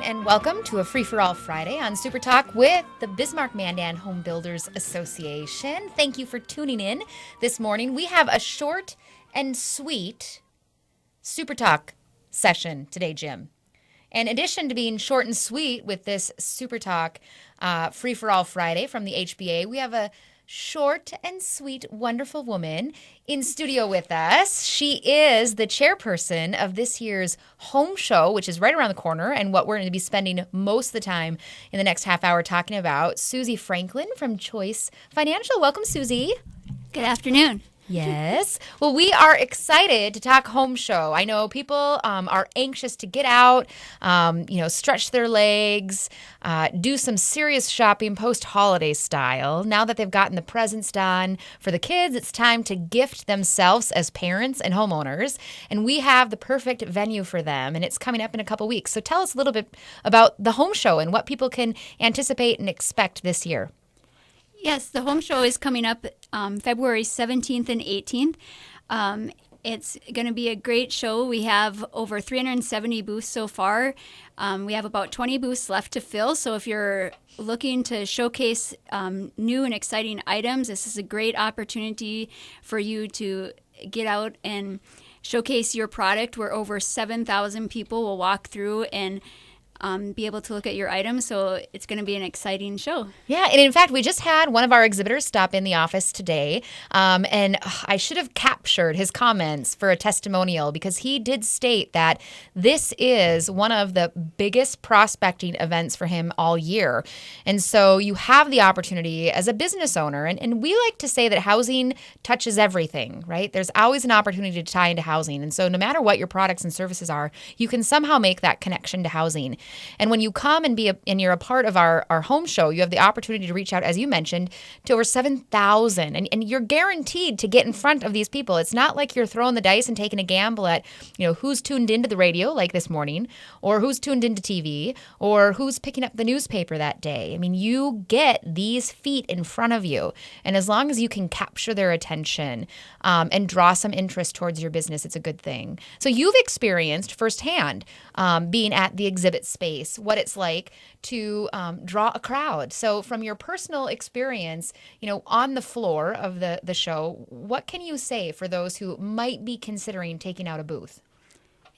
morning and welcome to a Free-for-All Friday on Super Talk with the Bismarck-Mandan Home Builders Association. Thank you for tuning in this morning. We have a short and sweet Super Talk session today, Jim. In addition to being short and sweet with this Super Talk Free-for-All Friday from the HBA, we have a short and sweet, wonderful woman in studio with us. She is the chairperson of this year's Home Show, which is right around the corner, and what we're going to be spending most of the time in the next half hour talking about. Susie Franklin from Choice Financial. Welcome, Susie. Good afternoon. Yes. Well, we are excited to talk home show. I know people are anxious to get out, stretch their legs, do some serious shopping post-holiday style. Now that they've gotten the presents done for the kids, it's time to gift themselves as parents and homeowners. And we have the perfect venue for them, and it's coming up in a couple weeks. So tell us a little bit about the home show and what people can anticipate and expect this year. Yes, the home show is coming up February 17th and 18th. It's going to be a great show. We have over 370 booths so far. We have about 20 booths left to fill. So if you're looking to showcase new and exciting items, this is a great opportunity for you to get out and showcase your product, where over 7,000 people will walk through and be able to look at your items. So it's going to be an exciting show. Yeah, and in fact, we just had one of our exhibitors stop in the office today, and I should have captured his comments for a testimonial, because he did state that this is one of the biggest prospecting events for him all year. And so you have the opportunity as a business owner, and we like to say that housing touches everything, right? There's always an opportunity to tie into housing. And so no matter what your products and services are, you can somehow make that connection to housing. And when you come and you're a part of our home show, you have the opportunity to reach out, as you mentioned, to over 7,000. And you're guaranteed to get in front of these people. It's not like you're throwing the dice and taking a gamble at, who's tuned into the radio like this morning, or who's tuned into TV, or who's picking up the newspaper that day. I mean, you get these feet in front of you. And as long as you can capture their attention and draw some interest towards your business, it's a good thing. So you've experienced firsthand being at the exhibit space, what it's like to draw a crowd. So from your personal experience, on the floor of the show, what can you say for those who might be considering taking out a booth?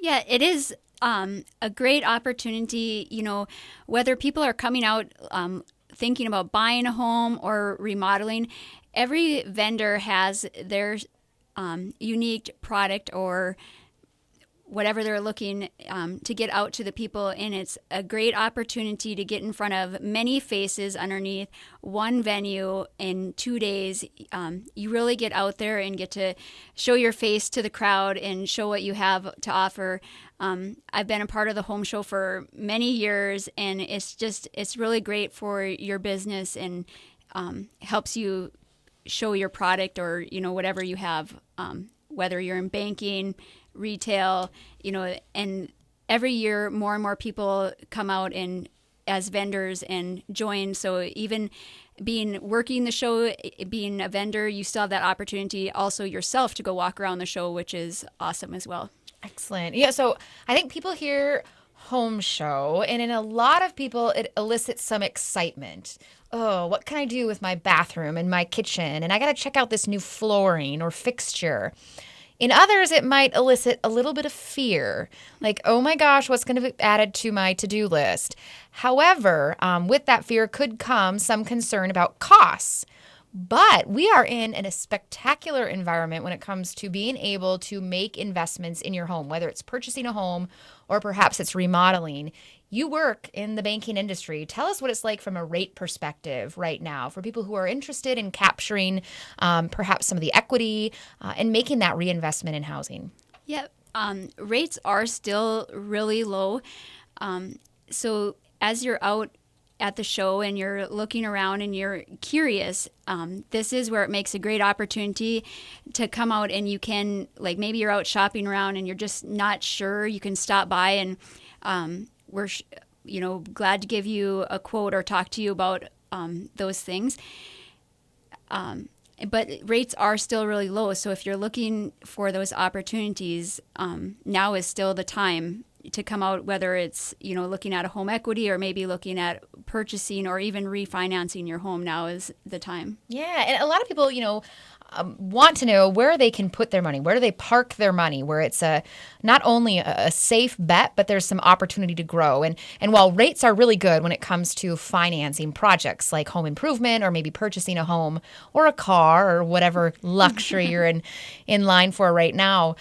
Yeah, it is a great opportunity, whether people are coming out thinking about buying a home or remodeling. Every vendor has their unique product or whatever they're looking to get out to the people, and it's a great opportunity to get in front of many faces underneath one venue in 2 days. You really get out there and get to show your face to the crowd and show what you have to offer. I've been a part of the home show for many years, and it's really great for your business and helps you show your product or whatever you have, whether you're in banking, retail, and every year more and more people come out and as vendors and join. So even working the show, being a vendor, you still have that opportunity also yourself to go walk around the show, which is awesome as well. Excellent. Yeah, so I think people hear home show, and in a lot of people, it elicits some excitement. Oh, what can I do with my bathroom and my kitchen? And I got to check out this new flooring or fixture. In others, it might elicit a little bit of fear, like, oh my gosh, what's going to be added to my to-do list? However, with that fear could come some concern about costs. But we are in a spectacular environment when it comes to being able to make investments in your home, whether it's purchasing a home or perhaps it's remodeling. You work in the banking industry. Tell us what it's like from a rate perspective right now for people who are interested in capturing perhaps some of the equity and making that reinvestment in housing. Yeah, rates are still really low. So as you're out at the show and you're looking around and you're curious, this is where it makes a great opportunity to come out, and you can, like, maybe you're out shopping around and you're just not sure. You can stop by and we're glad to give you a quote or talk to you about those things. But rates are still really low. So if you're looking for those opportunities, now is still the time to come out, whether it's, looking at a home equity or maybe looking at purchasing or even refinancing your home. Now is the time. Yeah, and a lot of people, want to know where they can put their money. Where do they park their money? Where it's not only a safe bet, but there's some opportunity to grow. And while rates are really good when it comes to financing projects like home improvement or maybe purchasing a home or a car or whatever luxury you're in line for right now,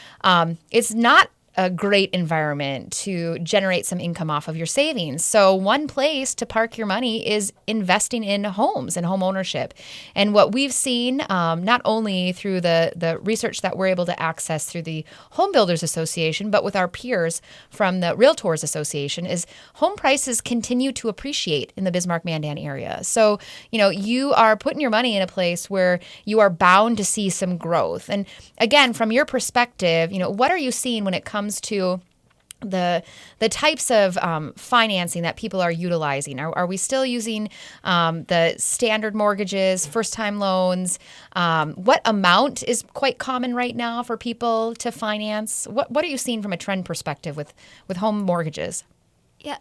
it's not a great environment to generate some income off of your savings. So one place to park your money is investing in homes and home ownership. And what we've seen, not only through the research that we're able to access through the Homebuilders Association, but with our peers from the Realtors Association, is home prices continue to appreciate in the Bismarck-Mandan area. So, you are putting your money in a place where you are bound to see some growth. And again, from your perspective, what are you seeing when it comes to the types of financing that people are utilizing? Are we still using the standard mortgages, first-time loans? What amount is quite common right now for people to finance? What are you seeing from a trend perspective with home mortgages? Yeah,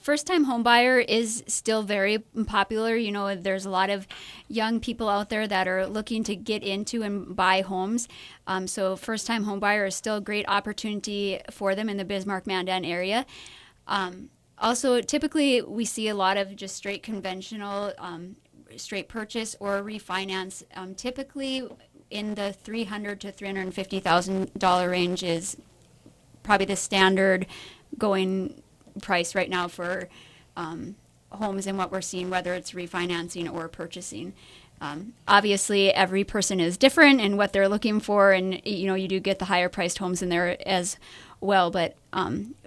first-time home buyer is still very popular. There's a lot of young people out there that are looking to get into and buy homes. So first-time home buyer is still a great opportunity for them in the Bismarck-Mandan area. Also, typically we see a lot of just straight conventional, straight purchase or refinance. Typically in the $300,000 to $350,000 range is probably the standard going price right now for homes and what we're seeing, whether it's refinancing or purchasing. Obviously, every person is different in what they're looking for, and you do get the higher priced homes in there as well. But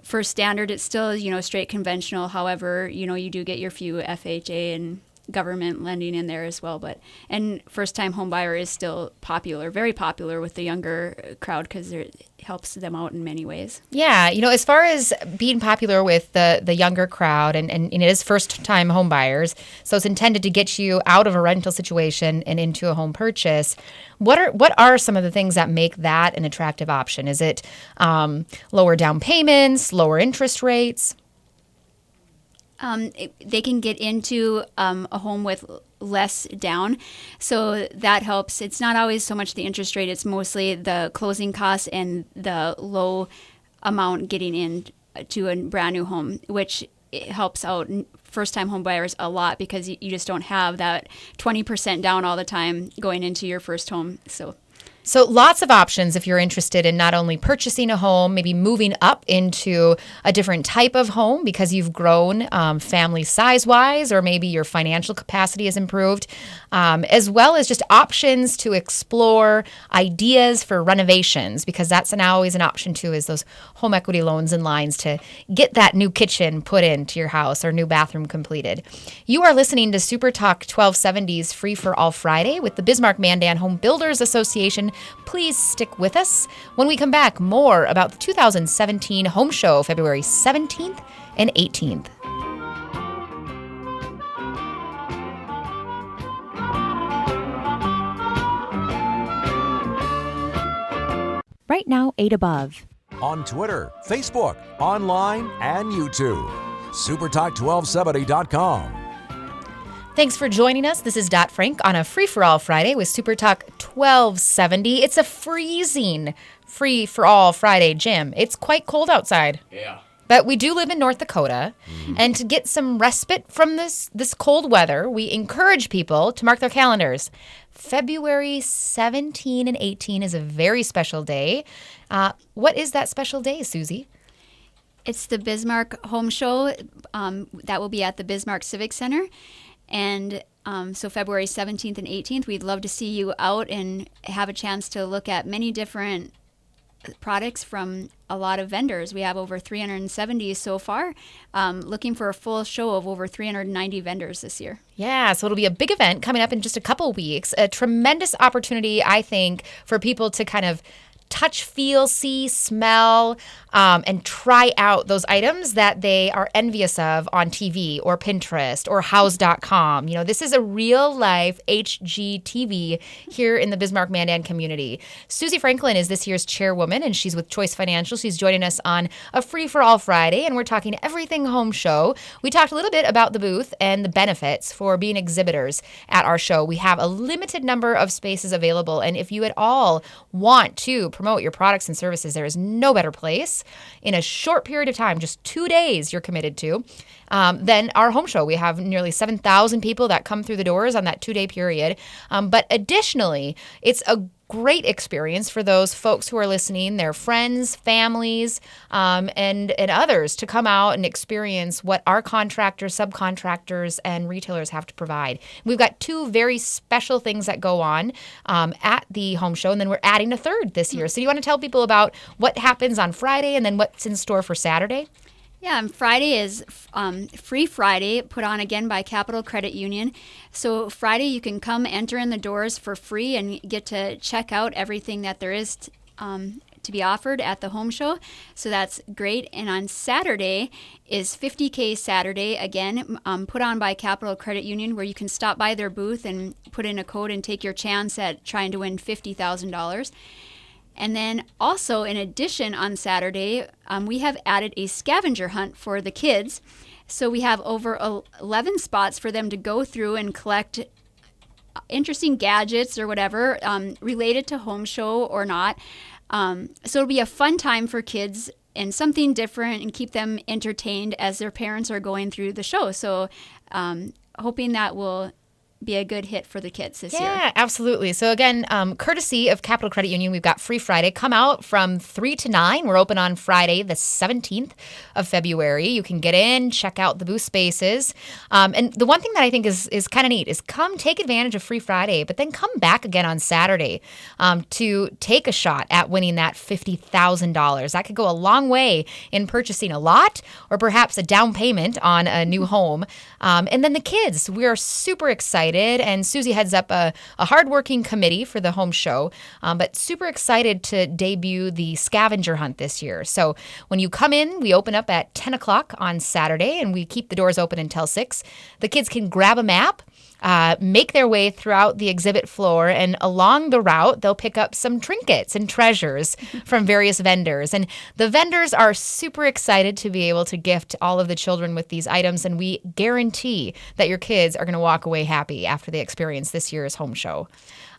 for standard, it's still straight conventional. However, you do get your few FHA and government lending in there as well. And first time home buyer is still popular, very popular with the younger crowd because it helps them out in many ways. Yeah, as far as being popular with the younger crowd, and it is first time home buyers, so it's intended to get you out of a rental situation and into a home purchase. What are some of the things that make that an attractive option? Is it lower down payments, lower interest rates? They can get into a home with less down, so that helps. It's not always so much the interest rate, it's mostly the closing costs and the low amount getting into a brand new home, which helps out first-time home buyers a lot because you just don't have that 20% down all the time going into your first home. So lots of options if you're interested in not only purchasing a home, maybe moving up into a different type of home because you've grown family size-wise, or maybe your financial capacity has improved, as well as just options to explore ideas for renovations, because that's always an option too, is those home equity loans and lines to get that new kitchen put into your house or new bathroom completed. You are listening to Super Talk 1270's Free for All Friday with the Bismarck-Mandan Home Builders Association. Please stick with us. When we come back, more about the 2017 Home Show, February 17th and 18th. Right now, 8 above. On Twitter, Facebook, online, and YouTube. supertalk1270.com. Thanks for joining us. This is Dot Frank on a Free for All Friday with Super Talk 1270. It's a freezing Free for All Friday, Jim. It's quite cold outside. Yeah. But we do live in North Dakota, and to get some respite from this cold weather, we encourage people to mark their calendars. February 17 and 18 is a very special day. What is that special day, Susie? It's the Bismarck Home Show that will be at the Bismarck Civic Center. And so February 17th and 18th, we'd love to see you out and have a chance to look at many different products from a lot of vendors. We have over 370 so far, looking for a full show of over 390 vendors this year. Yeah, so it'll be a big event coming up in just a couple weeks. A tremendous opportunity, I think, for people to kind of touch, feel, see, smell, and try out those items that they are envious of on TV or Pinterest or house.com. This is a real life HGTV here in the Bismarck-Mandan community. Susie Franklin is this year's chairwoman, and she's with Choice Financial. She's joining us on a free-for-all Friday, and we're talking everything home show. We talked a little bit about the booth and the benefits for being exhibitors at our show. We have a limited number of spaces available, and if you at all want to promote your products and services, there is no better place in a short period of time, just 2 days you're committed to, then our home show. We have nearly 7,000 people that come through the doors on that 2-day period. But additionally, it's a great experience for those folks who are listening, their friends, families, and others to come out and experience what our contractors, subcontractors, and retailers have to provide. We've got 2 very special things that go on at the home show, and then we're adding a third this year. So do you want to tell people about what happens on Friday and then what's in store for Saturday? Yeah, and Friday is Free Friday, put on again by Capital Credit Union. So Friday you can come enter in the doors for free and get to check out everything that there is to be offered at the home show. So that's great. And on Saturday is 50K Saturday, again, put on by Capital Credit Union, where you can stop by their booth and put in a code and take your chance at trying to win $50,000. And then also, in addition, on Saturday, we have added a scavenger hunt for the kids. So we have over 11 spots for them to go through and collect interesting gadgets or whatever related to home show or not. So it'll be a fun time for kids and something different, and keep them entertained as their parents are going through the show. So hoping that will be a good hit for the kids this year. Yeah, absolutely. So again, courtesy of Capital Credit Union, we've got Free Friday. Come out from 3 to 9. We're open on Friday, the 17th of February. You can get in, check out the booth spaces. And the one thing that I think is kind of neat is come take advantage of Free Friday, but then come back again on Saturday to take a shot at winning that $50,000. That could go a long way in purchasing a lot or perhaps a down payment on a new home. And then the kids, we are super excited. And Susie heads up a hardworking committee for the home show, but super excited to debut the scavenger hunt this year. So when you come in, we open up at 10 o'clock on Saturday, and we keep the doors open until 6. The kids can grab a map, make their way throughout the exhibit floor, and along the route, they'll pick up some trinkets and treasures from various vendors. And the vendors are super excited to be able to gift all of the children with these items, and we guarantee that your kids are going to walk away happy after they experience this year's home show.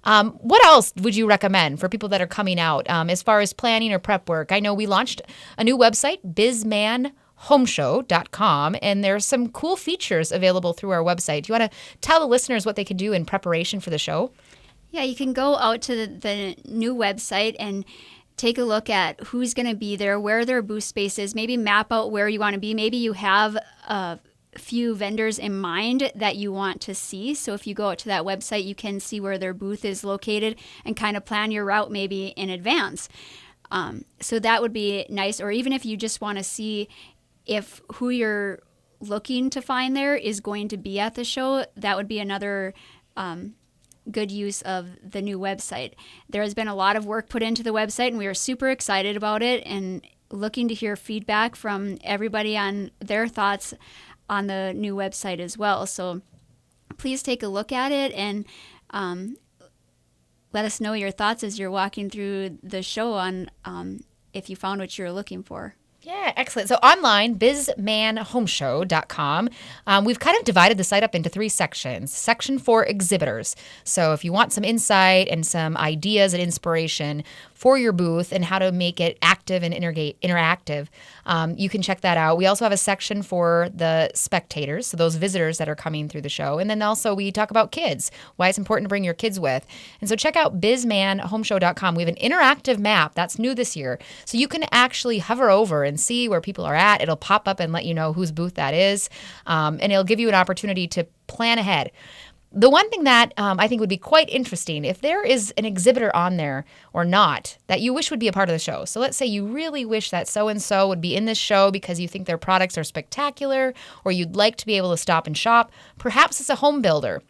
What else would you recommend for people that are coming out as far as planning or prep work? I know we launched a new website, bismarck.youtube.com, and there's some cool features available through our website. Do you want to tell the listeners what they can do in preparation for the show? Yeah, you can go out to the new website and take a look at who's going to be there, where their booth space is, maybe map out where you want to be. Maybe you have a few vendors in mind that you want to see. So if you go out to that website, you can see where their booth is located and kind of plan your route maybe in advance. So that would be nice. Or even if you just want to see if who you're looking to find there is going to be at the show, that would be another good use of the new website. There has been a lot of work put into the website, and we are super excited about it and looking to hear feedback from everybody on their thoughts on the new website as well. So please take a look at it and let us know your thoughts as you're walking through the show on if you found what you're looking for. Yeah, excellent. So online, bismarck.homeshow.com. We've kind of divided the site up into 3 sections. Section for exhibitors. So if you want some insight and some ideas and inspiration for your booth and how to make it active and interactive, you can check that out. We also have a section for the spectators, so those visitors that are coming through the show. And then also we talk about kids, why it's important to bring your kids with. And so check out bismarck.homeshow.com. We have an interactive map that's new this year. So you can actually hover over and see where people are at. It'll pop up and let you know whose booth that is. And it'll give you an opportunity to plan ahead. The one thing that I think would be quite interesting, if there is an exhibitor on there or not that you wish would be a part of the show. So let's say you really wish that so-and-so would be in this show because you think their products are spectacular or you'd like to be able to stop and shop. Perhaps it's a home builder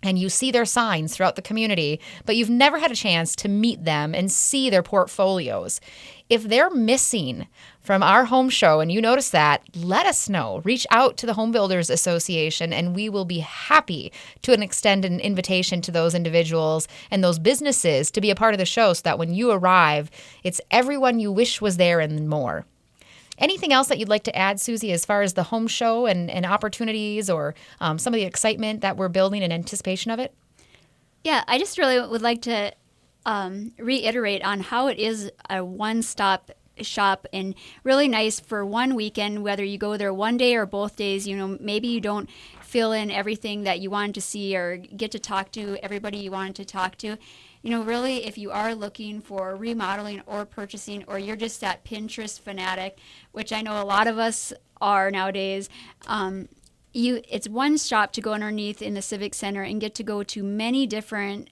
and you see their signs throughout the community, but you've never had a chance to meet them and see their portfolios. If they're missing from our home show and you notice that, let us know. Reach out to the Homebuilders Association and we will be happy to extend an invitation to those individuals and those businesses to be a part of the show so that when you arrive, it's everyone you wish was there and more. Anything else that you'd like to add, Susie, as far as the home show and opportunities or some of the excitement that we're building in anticipation of it? Yeah, I just really would like to reiterate on how it is a one-stop shop and really nice for one weekend, whether you go there one day or both days. Maybe you don't fill in everything that you wanted to see or get to talk to everybody you wanted to talk to. Really, if you are looking for remodeling or purchasing, or you're just that Pinterest fanatic, which I know a lot of us are nowadays, it's one shop to go underneath in the Civic Center and get to go to many different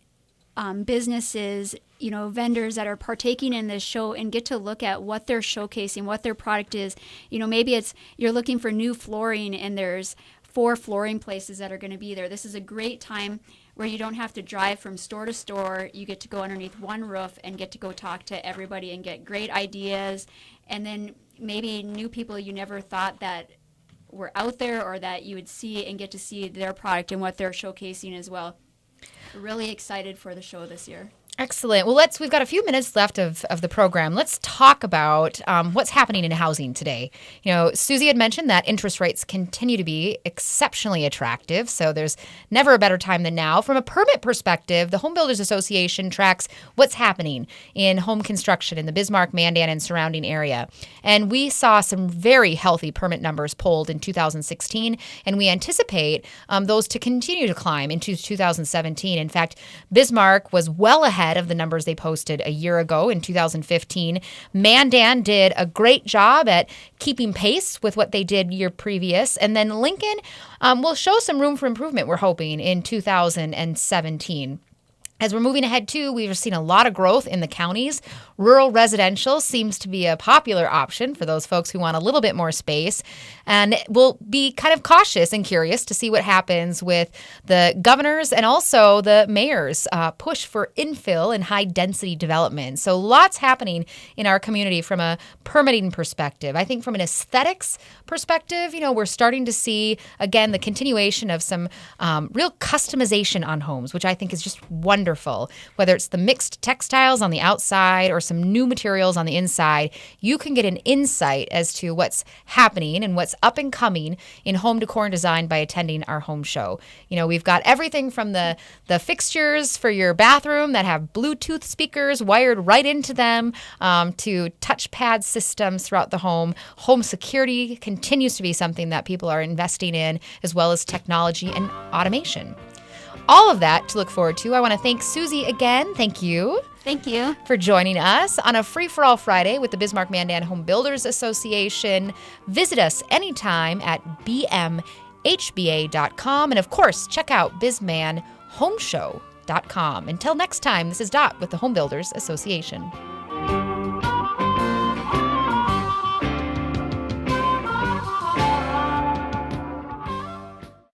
businesses, vendors that are partaking in this show and get to look at what they're showcasing, what their product is. Maybe it's you're looking for new flooring and there's 4 flooring places that are going to be there. This is a great time where you don't have to drive from store to store. You get to go underneath one roof and get to go talk to everybody and get great ideas. And then maybe new people you never thought that were out there or that you would see and get to see their product and what they're showcasing as well. Really excited for the show this year. Excellent. Well, we've got a few minutes left of the program. Let's talk about what's happening in housing today. Susie had mentioned that interest rates continue to be exceptionally attractive, so there's never a better time than now. From a permit perspective, the Homebuilders Association tracks what's happening in home construction in the Bismarck-Mandan and surrounding area. And we saw some very healthy permit numbers polled in 2016, and we anticipate those to continue to climb into 2017. In fact, Bismarck was well ahead of the numbers they posted a year ago in 2015. Mandan did a great job at keeping pace with what they did year previous. And then Lincoln will show some room for improvement, we're hoping, in 2017. As we're moving ahead, too, we've seen a lot of growth in the counties. Rural residential seems to be a popular option for those folks who want a little bit more space. And we'll be kind of cautious and curious to see what happens with the governor's and also the mayor's push for infill and high-density development. So lots happening in our community from a permitting perspective. I think from an aesthetics perspective, we're starting to see, again, the continuation of some real customization on homes, which I think is just wonderful. Whether it's the mixed textiles on the outside or some new materials on the inside, you can get an insight as to what's happening and what's up and coming in home decor and design by attending our home show. We've got everything from the fixtures for your bathroom that have Bluetooth speakers wired right into them to touchpad systems throughout the home. Home security continues to be something that people are investing in, as well as technology and automation. All of that to look forward to. I want to thank Susie again. Thank you. Thank you for joining us on a Free-for-All Friday with the Bismarck-Mandan Home Builders Association. Visit us anytime at bmhba.com. And, of course, check out bismanhomeshow.com. Until next time, this is Dot with the Home Builders Association.